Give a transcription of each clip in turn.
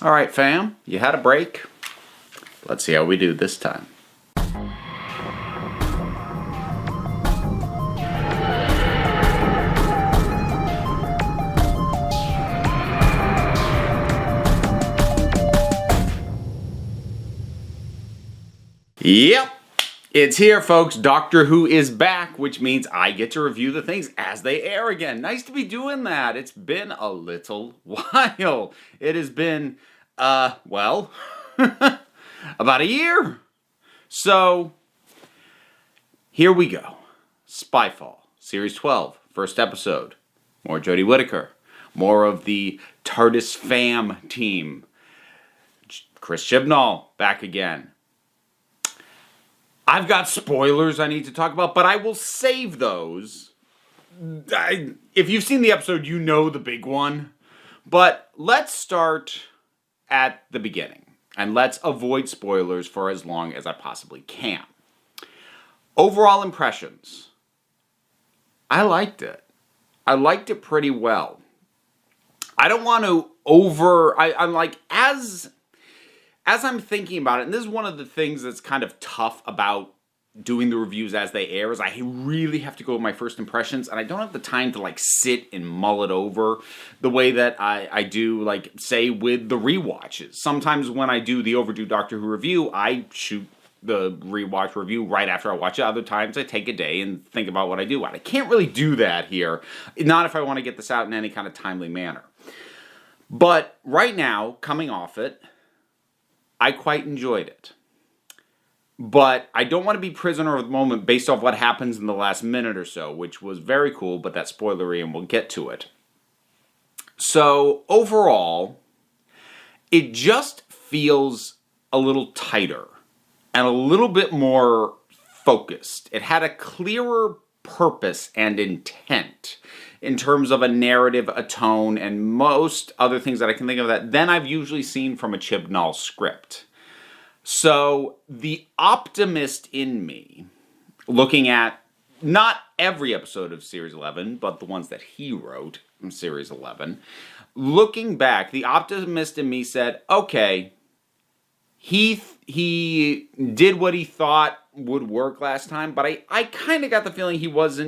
All right, fam, you had a break. Let's see how we do this time. Yep, it's here, folks. Doctor Who is back, which means I get to review the things as they air again. Nice to be doing that. It's been a little while. It has been, well, about a year. So, here we go. Spyfall, Series 12, first episode. More Jodie Whittaker. More of the TARDIS fam team. Chris Chibnall, back again. I've got spoilers I need to talk about, but I will save those. If you've seen the episode, you know the big one. But let's start at the beginning. And let's avoid spoilers for as long as I possibly can. Overall impressions. I liked it. I liked it pretty well. I don't want to I'm like, as I'm thinking about it, and this is one of the things that's kind of tough about doing the reviews as they air, is I really have to go with my first impressions, and I don't have the time to like sit and mull it over the way that I do, like, say, with the rewatches. Sometimes when I do the overdue Doctor Who review, I shoot the rewatch review right after I watch it. Other times I take a day and think about what I do. I can't really do that here, not if I want to get this out in any kind of timely manner. But right now, coming off it, I quite enjoyed it. But I don't want to be prisoner of the moment based off what happens in the last minute or so, which was very cool, but that's spoilery and we'll get to it. So, overall, it just feels a little tighter and a little bit more focused. It had a clearer purpose and intent in terms of a narrative, a tone, and most other things that I can think of that than I've usually seen from a Chibnall script. So, the optimist in me, looking at not every episode of Series 11, but the ones that he wrote in Series 11, looking back, the optimist in me said, okay, he did what he thought would work last time, but I kind of got the feeling he was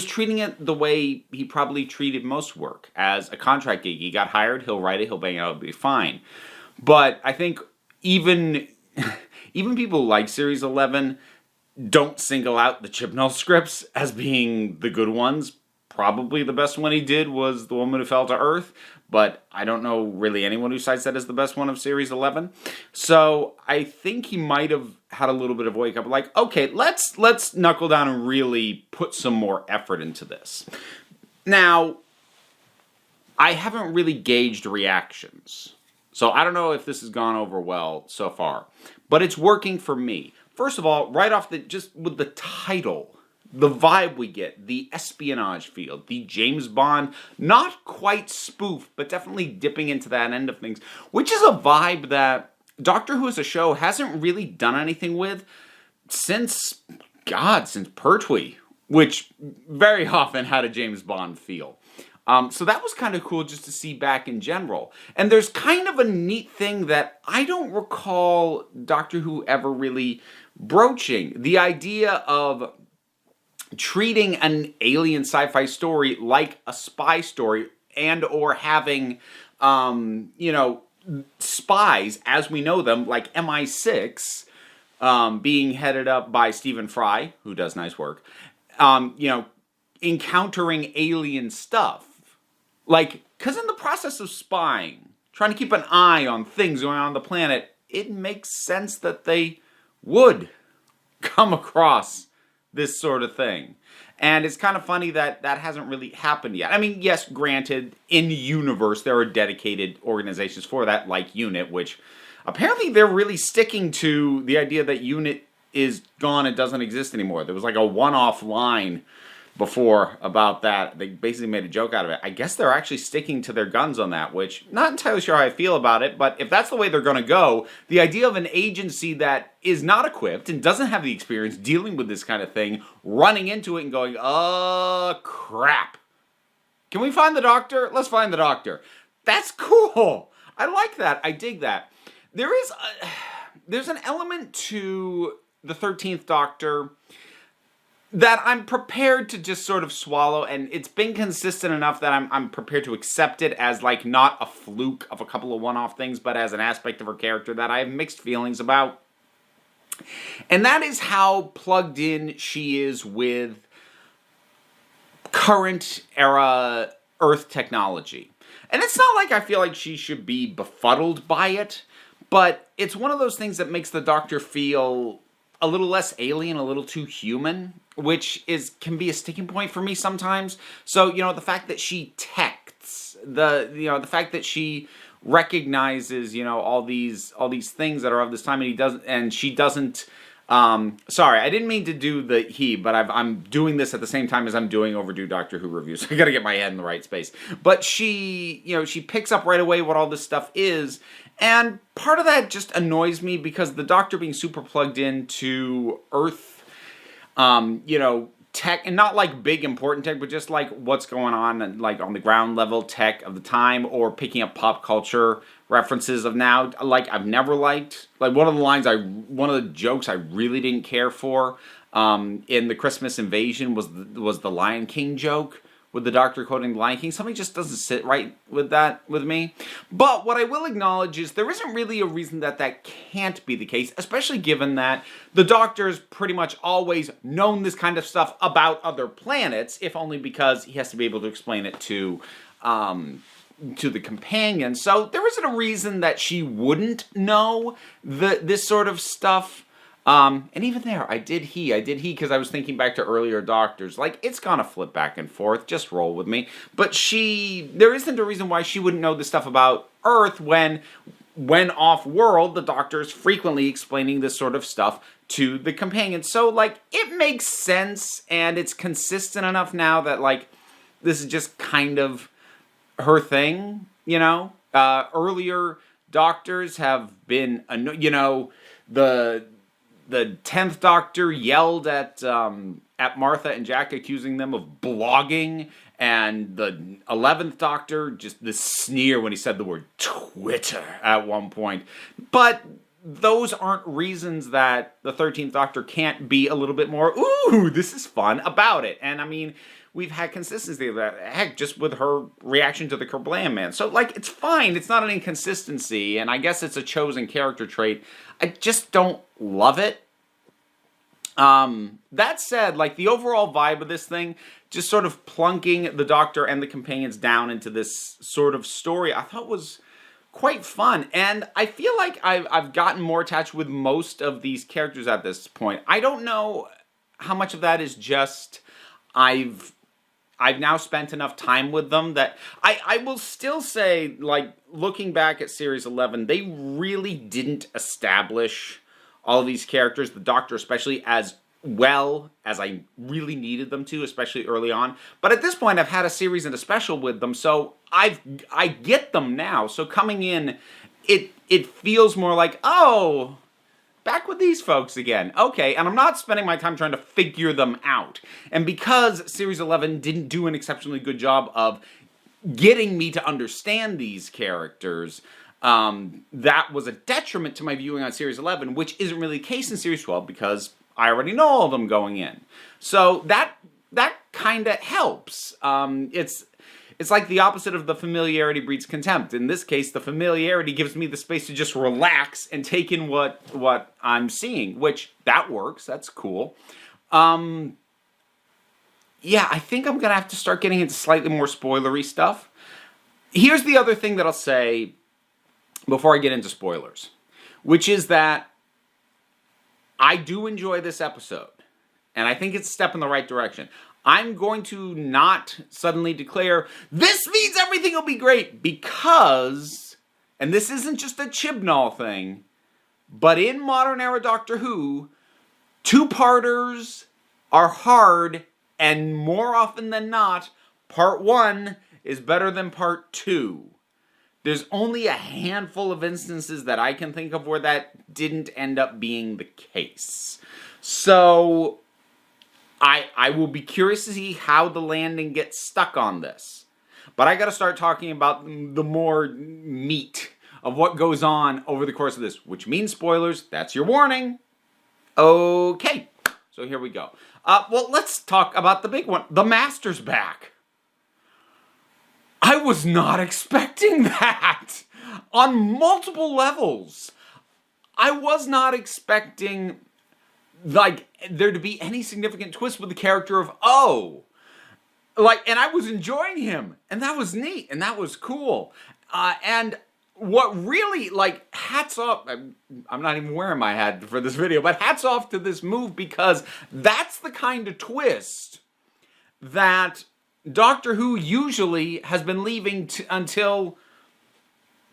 treating it the way he probably treated most work, as a contract gig. He got hired, he'll write it, he'll bang it out, it'll be fine. But I think even people like Series 11 don't single out the Chibnall scripts as being the good ones. Probably the best one he did was The Woman Who Fell to Earth, but I don't know really anyone who cites that as the best one of Series 11. So I think he might have had a little bit of wake up, like, okay, let's knuckle down and really put some more effort into this. Now, I haven't really gauged reactions, so I don't know if this has gone over well so far, but it's working for me. First of all, right off just with the title, the vibe we get, the espionage feel, the James Bond, not quite spoof, but definitely dipping into that end of things, which is a vibe that Doctor Who as a show hasn't really done anything with since Pertwee, which very often had a James Bond feel. So that was kind of cool just to see back in general. And there's kind of a neat thing that I don't recall Doctor Who ever really broaching. The idea of treating an alien sci-fi story like a spy story, and or having, spies as we know them, like MI6, being headed up by Stephen Fry, who does nice work, encountering alien stuff. Like, because in the process of spying, trying to keep an eye on things going on the planet, it makes sense that they would come across this sort of thing. And it's kind of funny that that hasn't really happened yet. I mean, yes, granted, in universe, there are dedicated organizations for that, like UNIT, which apparently they're really sticking to the idea that UNIT is gone and doesn't exist anymore. There was like a one-off line before about that. They basically made a joke out of it. I guess they're actually sticking to their guns on that, which not entirely sure how I feel about it, but if that's the way they're going to go, the idea of an agency that is not equipped and doesn't have the experience dealing with this kind of thing, running into it and going, crap. Can we find the Doctor? Let's find the Doctor. That's cool. I like that. I dig that. There's an element to the 13th Doctor that I'm prepared to just sort of swallow, and it's been consistent enough that I'm prepared to accept it as, like, not a fluke of a couple of one-off things, but as an aspect of her character that I have mixed feelings about. And that is how plugged in she is with current era Earth technology. And it's not like I feel like she should be befuddled by it, but it's one of those things that makes the Doctor feel a little less alien, a little too human, which can be a sticking point for me sometimes. So, the fact that she texts, the fact that she recognizes, all these things that are of this time, and she doesn't. Sorry, I didn't mean to do the he, but I'm doing this at the same time as I'm doing overdue Doctor Who reviews. So I got to get my head in the right space. But she picks up right away what all this stuff is. And part of that just annoys me because the Doctor being super plugged into Earth, tech, and not like big important tech, but just like what's going on and like on the ground level tech of the time, or picking up pop culture references of now. Like, I've never liked, like, one of the jokes I really didn't care for in the Christmas Invasion was the Lion King joke, with the Doctor quoting the Lion King. Something just doesn't sit right with me. But what I will acknowledge is there isn't really a reason that can't be the case, especially given that the Doctor's pretty much always known this kind of stuff about other planets, if only because he has to be able to explain it to the companion. So there isn't a reason that she wouldn't know this sort of stuff. And even there, I did he, because I was thinking back to earlier Doctors. Like, it's gonna flip back and forth, just roll with me. But there isn't a reason why she wouldn't know this stuff about Earth when off-world, the Doctor is frequently explaining this sort of stuff to the companion. So, like, it makes sense, and it's consistent enough now that, like, this is just kind of her thing, Earlier Doctors have been, the 10th Doctor yelled at Martha and Jack, accusing them of blogging, and the 11th Doctor, just this sneer when he said the word Twitter at one point. But those aren't reasons that the 13th Doctor can't be a little bit more, ooh, this is fun about it. And I mean, we've had consistency of that. Heck, just with her reaction to the Kerblam Man. So, like, it's fine. It's not an inconsistency, and I guess it's a chosen character trait. I just don't love it. That said, like, the overall vibe of this thing, just sort of plunking the Doctor and the companions down into this sort of story, I thought was quite fun. And I feel like I've gotten more attached with most of these characters at this point. I don't know how much of that is just I've now spent enough time with them that I will still say, like, looking back at Series 11, they really didn't establish all of these characters, the Doctor especially, as well as I really needed them to, especially early on. But at this point, I've had a series and a special with them, so I get them now. So coming in, it feels more like, oh, back with these folks again. Okay, and I'm not spending my time trying to figure them out. And because Series 11 didn't do an exceptionally good job of getting me to understand these characters, that was a detriment to my viewing on Series 11, which isn't really the case in Series 12 because I already know all of them going in. So that kind of helps. It's like the opposite of the familiarity breeds contempt. In this case, the familiarity gives me the space to just relax and take in what I'm seeing, which that works. That's cool. Yeah, I think I'm going to have to start getting into slightly more spoilery stuff. Here's the other thing that I'll say before I get into spoilers, which is that I do enjoy this episode, and I think it's a step in the right direction. I'm going to not suddenly declare, this means everything will be great, because, and this isn't just a Chibnall thing, but in modern era Doctor Who, two-parters are hard, and more often than not, part 1 is better than part 2. There's only a handful of instances that I can think of where that didn't end up being the case. So I will be curious to see how the landing gets stuck on this. But I got to start talking about the more meat of what goes on over the course of this, which means spoilers. That's your warning. Okay, so here we go. Well, let's talk about the big one. The Master's back. I was not expecting that on multiple levels. I was not expecting, like, there to be any significant twist with the character of O. Like, and I was enjoying him, and that was neat, and that was cool. And what really, like, hats off, I'm not even wearing my hat for this video, but hats off to this move, because that's the kind of twist that Doctor Who usually has been leaving until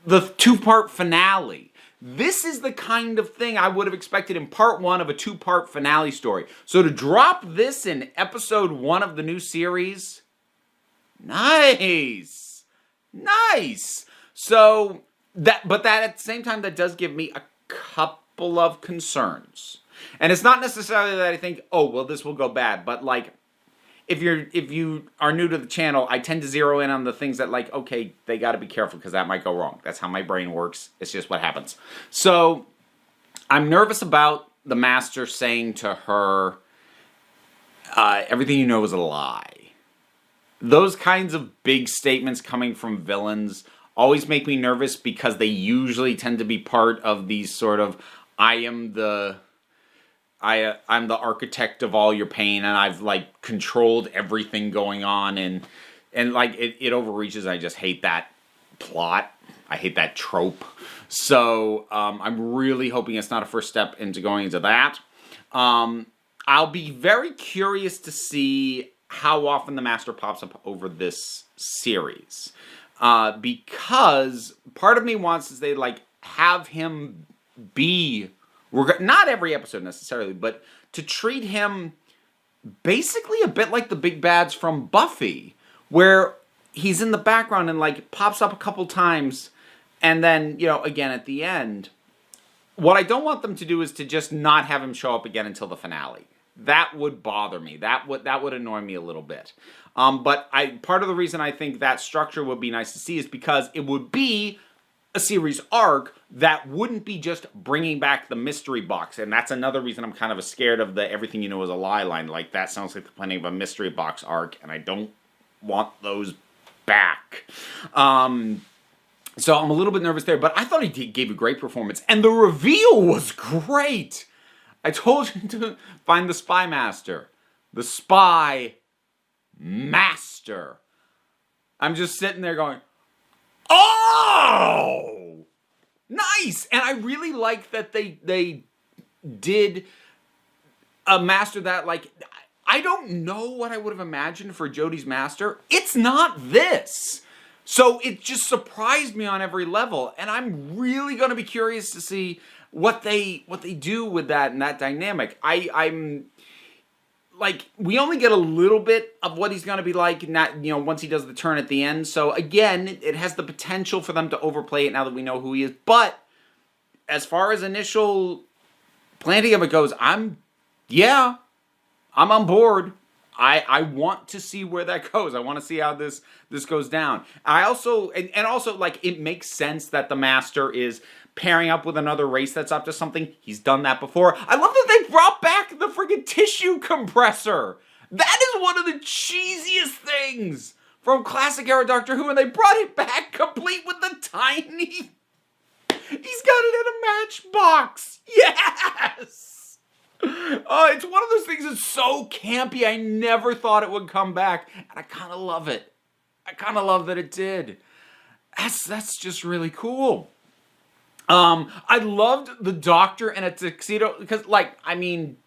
the two-part finale. This is the kind of thing I would have expected in part one of a two-part finale story. So to drop this in episode 1 of the new series, nice. So but that at the same time, that does give me a couple of concerns. And it's not necessarily that I think, oh, well, this will go bad, but like, if you are new to the channel, I tend to zero in on the things that, like, okay, they got to be careful because that might go wrong. That's how my brain works. It's just what happens. So I'm nervous about the Master saying to her, everything you know is a lie. Those kinds of big statements coming from villains always make me nervous, because they usually tend to be part of these sort of, I'm the architect of all your pain, and I've, like, controlled everything going on, and like, it overreaches. I just hate that plot. I hate that trope. So I'm really hoping it's not a first step into going into that. I'll be very curious to see how often the Master pops up over this series. Because part of me wants to say, like, have him be, not every episode necessarily, but to treat him basically a bit like the big bads from Buffy, where he's in the background and, like, pops up a couple times, and then, you know, again at the end. What I don't want them to do is to just not have him show up again until the finale. That would bother me. That would annoy me a little bit. But part of the reason I think that structure would be nice to see is because it would be a series arc that wouldn't be just bringing back the mystery box. And that's another reason I'm kind of scared of the everything you know is a lie line. Like, that sounds like the planning of a mystery box arc, and I don't want those back. So I'm a little bit nervous there, but I thought he gave a great performance. And the reveal was great! I told you to find the Spy Master. The Spy Master. I'm just sitting there going, oh! Nice! And I really like that they did a Master that, like, I don't know what I would have imagined for Jodie's Master. It's not this. So it just surprised me on every level. And I'm really going to be curious to see what they do with that and that dynamic. I'm like, we only get a little bit of what he's going to be like, not, you know, once he does the turn at the end. So again, it has the potential for them to overplay it now that we know who he is. But as far as initial planting of it goes, I'm on board. I want to see where that goes. I want to see how this goes down. I also, and also, like, it makes sense that the Master is pairing up with another race that's up to something. He's done that before. I love that they brought back the friggin' tissue compressor. That is one of the cheesiest things from classic era Doctor Who, and they brought it back complete with the tiny... He's got it in a matchbox. Yes! It's one of those things that's so campy, I never thought it would come back, and I kind of love it. I kind of love that it did. That's just really cool. I loved the Doctor in a tuxedo, because, like, I mean,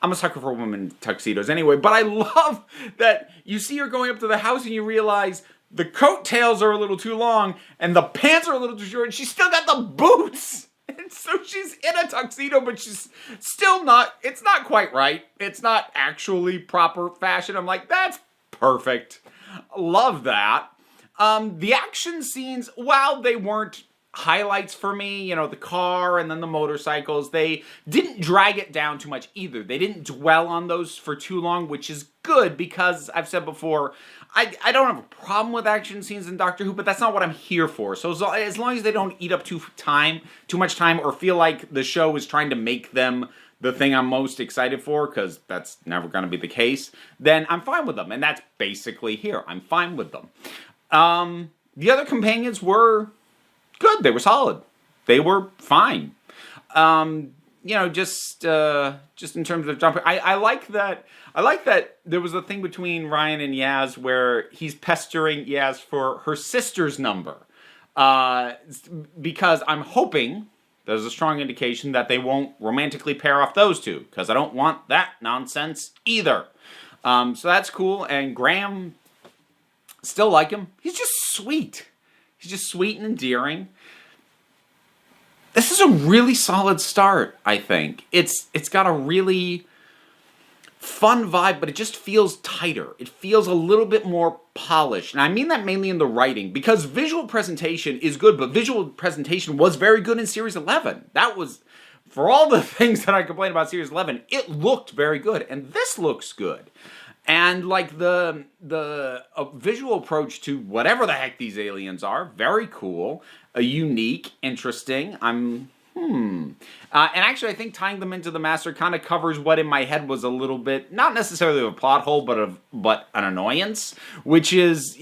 I'm a sucker for women in tuxedos anyway, but I love that you see her going up to the house and you realize the coattails are a little too long and the pants are a little too short, and she's still got the boots! And so she's in a tuxedo, but she's still not, it's not quite right. It's not actually proper fashion. I'm like, that's perfect. Love that. The action scenes, while they weren't highlights for me, you know, the car and then the motorcycles, they didn't drag it down too much either. They didn't dwell on those for too long, which is good because I've said before, I don't have a problem with action scenes in Doctor Who, but that's not what I'm here for. So as long as they don't eat up too much time, or feel like the show is trying to make them the thing I'm most excited for, because that's never going to be the case, then I'm fine with them. And that's basically here. I'm fine with them. The other companions were good. They were solid. They were fine. Just in terms of jumping, I like that. I like that there was a thing between Ryan and Yaz where he's pestering Yaz for her sister's number, because I'm hoping there's a strong indication that they won't romantically pair off those two, because I don't want that nonsense either. So that's cool. And Graham, still like him. He's just sweet. He's just sweet and endearing. This is a really solid start, I think. It's got a really fun vibe, but it just feels tighter. It feels a little bit more polished. And I mean that mainly in the writing, because visual presentation is good, but visual presentation was very good in Series 11. That was, for all the things that I complained about Series 11, it looked very good, and this looks good. And like the visual approach to whatever the heck these aliens are, very cool, unique, interesting. And actually, I think tying them into the Master kind of covers what in my head was a little bit, not necessarily a plot hole, but an annoyance, which is,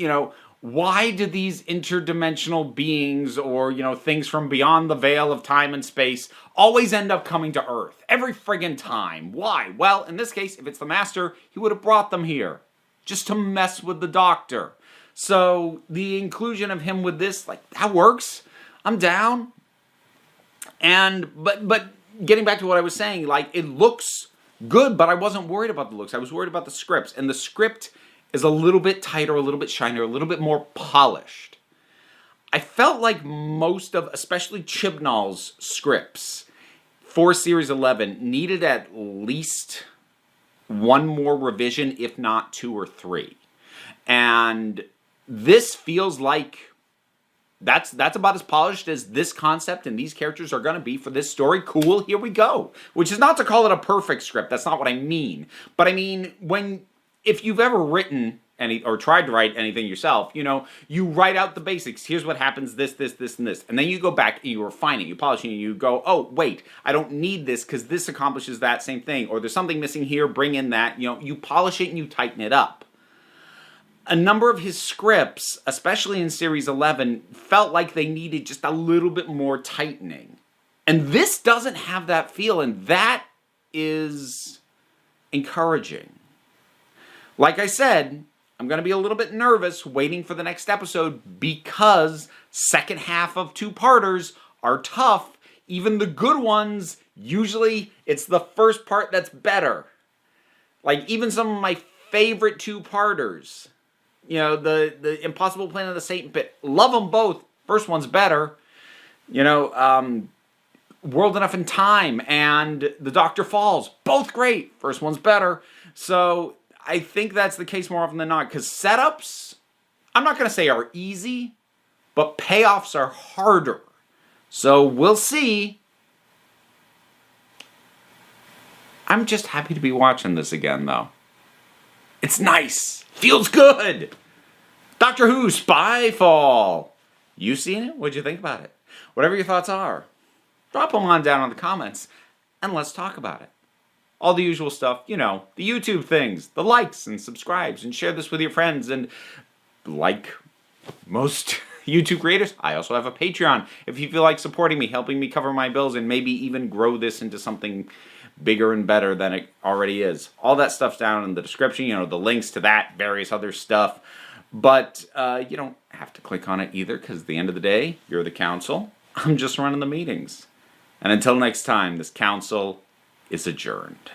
why do these interdimensional beings or, things from beyond the veil of time and space always end up coming to Earth? Every friggin' time. Why? Well, in this case, if it's the Master, he would have brought them here. Just to mess with the Doctor. So, the inclusion of him with this, that works. I'm down. But getting back to what I was saying, it looks good, but I wasn't worried about the looks. I was worried about the scripts. And the script is a little bit tighter, a little bit shinier, a little bit more polished. I felt like most of, especially Chibnall's scripts for Series 11 needed at least one more revision, if not 2 or 3. And this feels like that's about as polished as this concept and these characters are going to be for this story. Cool, here we go. Which is not to call it a perfect script. That's not what I mean. But I mean, if you've ever written or tried to write anything yourself, you write out the basics. Here's what happens, this, and this. And then you go back and you refine it, you polish it, and you go, oh, wait, I don't need this because this accomplishes that same thing. Or there's something missing here, bring in that. You polish it and you tighten it up. A number of his scripts, especially in Series 11, felt like they needed just a little bit more tightening. And this doesn't have that feel, and that is encouraging. Like I said, I'm going to be a little bit nervous waiting for the next episode because second half of 2-parters are tough. Even the good ones, usually it's the first part that's better. Even some of my favorite 2-parters. The Impossible Planet of the Satan Pit. Love them both. First one's better. World Enough in Time and The Doctor Falls. Both great. First one's better. So I think that's the case more often than not. Because setups, I'm not going to say are easy, but payoffs are harder. So we'll see. I'm just happy to be watching this again, though. It's nice. Feels good. Doctor Who, Spyfall. You seen it? What'd you think about it? Whatever your thoughts are, drop them on down in the comments, and let's talk about it. All the usual stuff, the YouTube things, the likes and subscribes, and share this with your friends. And like most YouTube creators, I also have a Patreon. If you feel like supporting me, helping me cover my bills, and maybe even grow this into something bigger and better than it already is. All that stuff's down in the description, the links to that, various other stuff. But you don't have to click on it either, because at the end of the day, you're the council. I'm just running the meetings. And until next time, this council is adjourned.